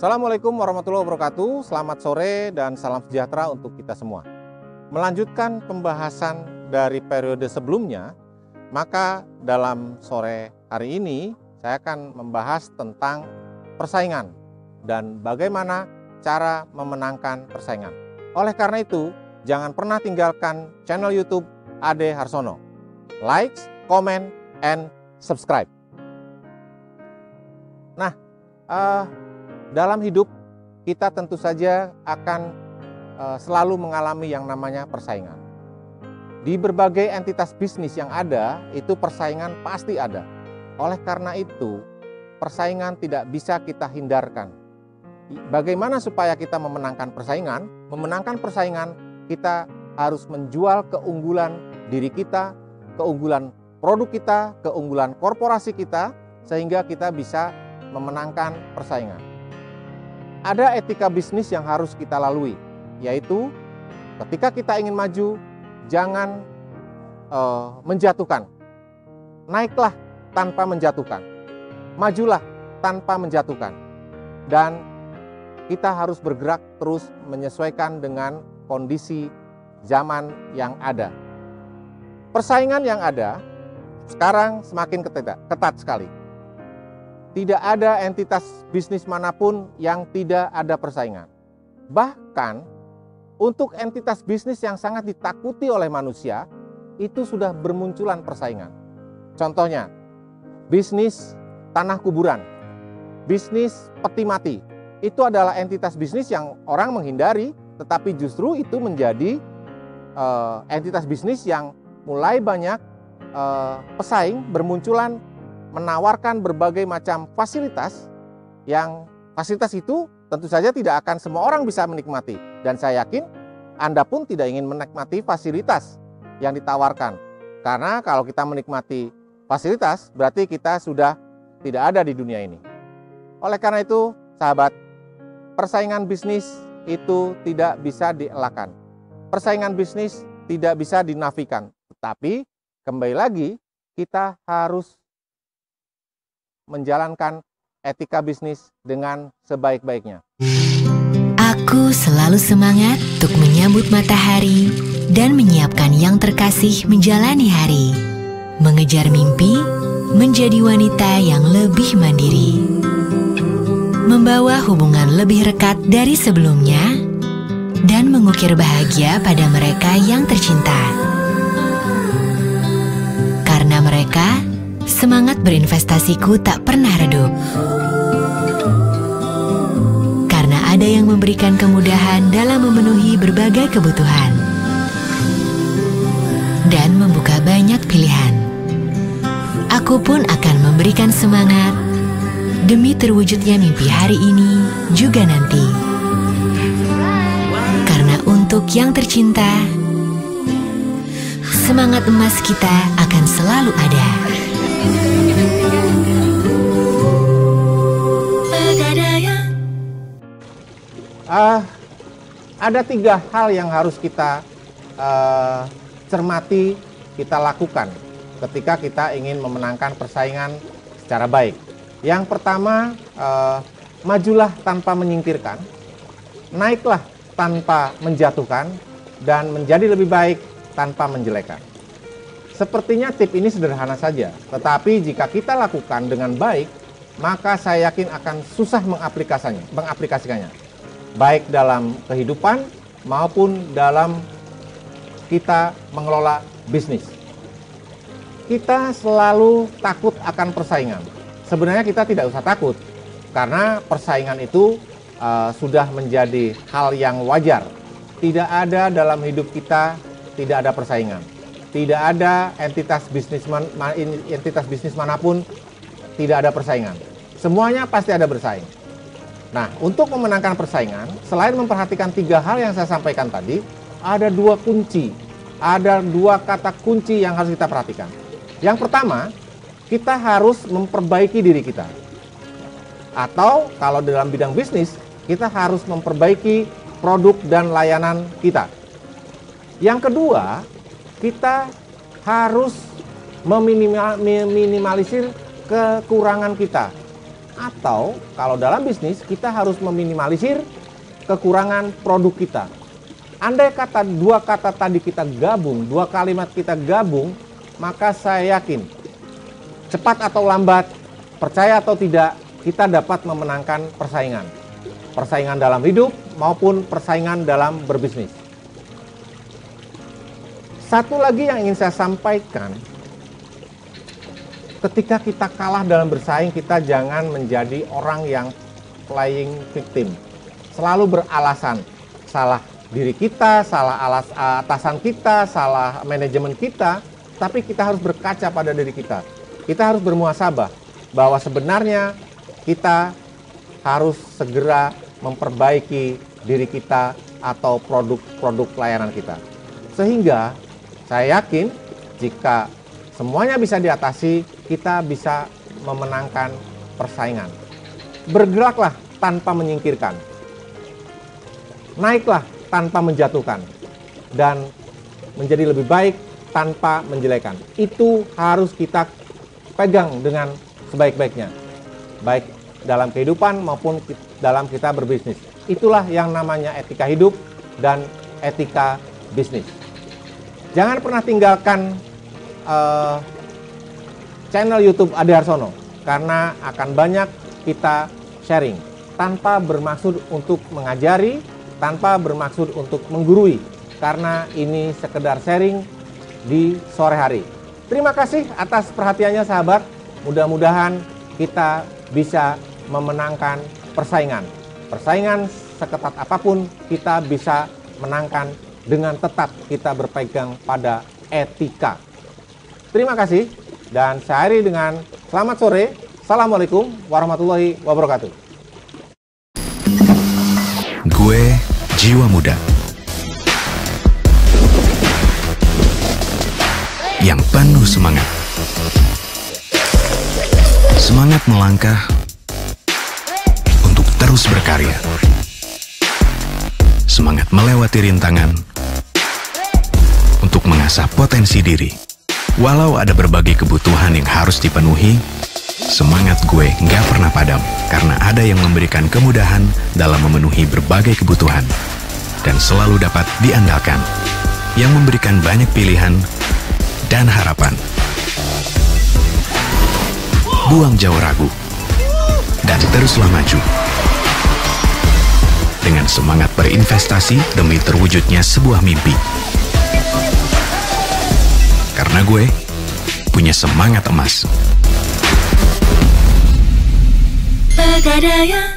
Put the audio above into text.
Assalamualaikum warahmatullahi wabarakatuh. Selamat sore dan salam sejahtera untuk kita semua. Melanjutkan pembahasan dari periode sebelumnya, maka dalam sore hari ini saya akan membahas tentang persaingan dan bagaimana cara memenangkan persaingan. Oleh karena itu, jangan pernah tinggalkan channel YouTube Ade Harsono. Like, comment, and subscribe. Nah, dalam hidup kita tentu saja akan selalu mengalami yang namanya persaingan. Di berbagai entitas bisnis yang ada, itu persaingan pasti ada. Oleh karena itu, persaingan tidak bisa kita hindarkan. Bagaimana supaya kita memenangkan persaingan? Memenangkan persaingan, kita harus menjual keunggulan diri kita, keunggulan produk kita, keunggulan korporasi kita, sehingga kita bisa memenangkan persaingan. Ada etika bisnis yang harus kita lalui, yaitu ketika kita ingin maju, jangan menjatuhkan. Naiklah tanpa menjatuhkan. Majulah tanpa menjatuhkan. Dan kita harus bergerak terus menyesuaikan dengan kondisi zaman yang ada. Persaingan yang ada sekarang semakin ketat sekali. Tidak ada entitas bisnis manapun yang tidak ada persaingan. Bahkan untuk entitas bisnis yang sangat ditakuti oleh manusia, itu sudah bermunculan persaingan. Contohnya, bisnis tanah kuburan, bisnis peti mati. Itu adalah entitas bisnis yang orang menghindari, tetapi justru itu menjadi entitas bisnis yang mulai banyak pesaing bermunculan, menawarkan berbagai macam fasilitas yang fasilitas itu tentu saja tidak akan semua orang bisa menikmati. Dan saya yakin Anda pun tidak ingin menikmati fasilitas yang ditawarkan. Karena kalau kita menikmati fasilitas berarti kita sudah tidak ada di dunia ini. Oleh karena itu, sahabat, persaingan bisnis itu tidak bisa dielakkan. Persaingan bisnis tidak bisa dinafikan. Tetapi kembali lagi kita harus menjalankan etika bisnis dengan sebaik-baiknya. Aku selalu semangat untuk menyambut matahari dan menyiapkan yang terkasih menjalani hari. Mengejar mimpi, menjadi wanita yang lebih mandiri. Membawa hubungan lebih rekat dari sebelumnya dan mengukir bahagia pada mereka yang tercinta. Karena mereka, semangat berinvestasiku tak pernah redup. Karena ada yang memberikan kemudahan dalam memenuhi berbagai kebutuhan dan membuka banyak pilihan. Aku pun akan memberikan semangat demi terwujudnya mimpi hari ini juga nanti. Karena untuk yang tercinta, semangat emas kita akan selalu ada. Ada 3 hal yang harus kita cermati, kita lakukan ketika kita ingin memenangkan persaingan secara baik. Yang pertama, majulah tanpa menyingkirkan, naiklah tanpa menjatuhkan, dan menjadi lebih baik tanpa menjelekan. Sepertinya tip ini sederhana saja, tetapi jika kita lakukan dengan baik, maka saya yakin akan susah mengaplikasikannya. Baik dalam kehidupan maupun dalam kita mengelola bisnis. Kita selalu takut akan persaingan. Sebenarnya kita tidak usah takut, karena persaingan itu sudah menjadi hal yang wajar. Tidak ada dalam hidup kita tidak ada persaingan. Tidak ada entitas bisnis manapun tidak ada persaingan. Semuanya pasti ada bersaing. Nah, untuk memenangkan persaingan, selain memperhatikan 3 hal yang saya sampaikan tadi, ada 2 kunci. Ada 2 kata kunci yang harus kita perhatikan. Yang pertama, kita harus memperbaiki diri kita. Atau kalau dalam bidang bisnis, kita harus memperbaiki produk dan layanan kita. Yang kedua, kita harus meminimalisir kekurangan kita. Atau kalau dalam bisnis kita harus meminimalisir kekurangan produk kita. Andai kata dua kata tadi kita gabung, dua kalimat kita gabung, maka saya yakin cepat atau lambat, percaya atau tidak, kita dapat memenangkan persaingan. Persaingan dalam hidup maupun persaingan dalam berbisnis. Satu lagi yang ingin saya sampaikan, ketika kita kalah dalam bersaing, kita jangan menjadi orang yang playing victim. Selalu beralasan, salah diri kita, salah atasan kita, salah manajemen kita, tapi kita harus berkaca pada diri kita. Kita harus bermuhasabah bahwa sebenarnya kita harus segera memperbaiki diri kita atau produk-produk layanan kita. Sehingga saya yakin jika semuanya bisa diatasi, kita bisa memenangkan persaingan. Bergeraklah tanpa menyingkirkan. Naiklah tanpa menjatuhkan. Dan menjadi lebih baik tanpa menjelekan. Itu harus kita pegang dengan sebaik-baiknya. Baik dalam kehidupan maupun dalam kita berbisnis. Itulah yang namanya etika hidup dan etika bisnis. Jangan pernah tinggalkan channel YouTube Ade Harsono, karena akan banyak kita sharing tanpa bermaksud untuk mengajari, tanpa bermaksud untuk menggurui, karena ini sekedar sharing di sore hari. Terima kasih atas perhatiannya sahabat. Mudah-mudahan kita bisa memenangkan persaingan. Persaingan seketat apapun kita bisa menangkan dengan tetap kita berpegang pada etika. Terima kasih dan saya akhiri dengan selamat sore. Assalamualaikum warahmatullahi wabarakatuh. Gue jiwa muda yang penuh semangat. Semangat melangkah untuk terus berkarya. Semangat melewati rintangan untuk mengasah potensi diri. Walau ada berbagai kebutuhan yang harus dipenuhi, semangat gue nggak pernah padam karena ada yang memberikan kemudahan dalam memenuhi berbagai kebutuhan dan selalu dapat diandalkan, yang memberikan banyak pilihan dan harapan. Buang jauh ragu dan teruslah maju dengan semangat berinvestasi demi terwujudnya sebuah mimpi. Karena gue punya semangat emas. Pegadaian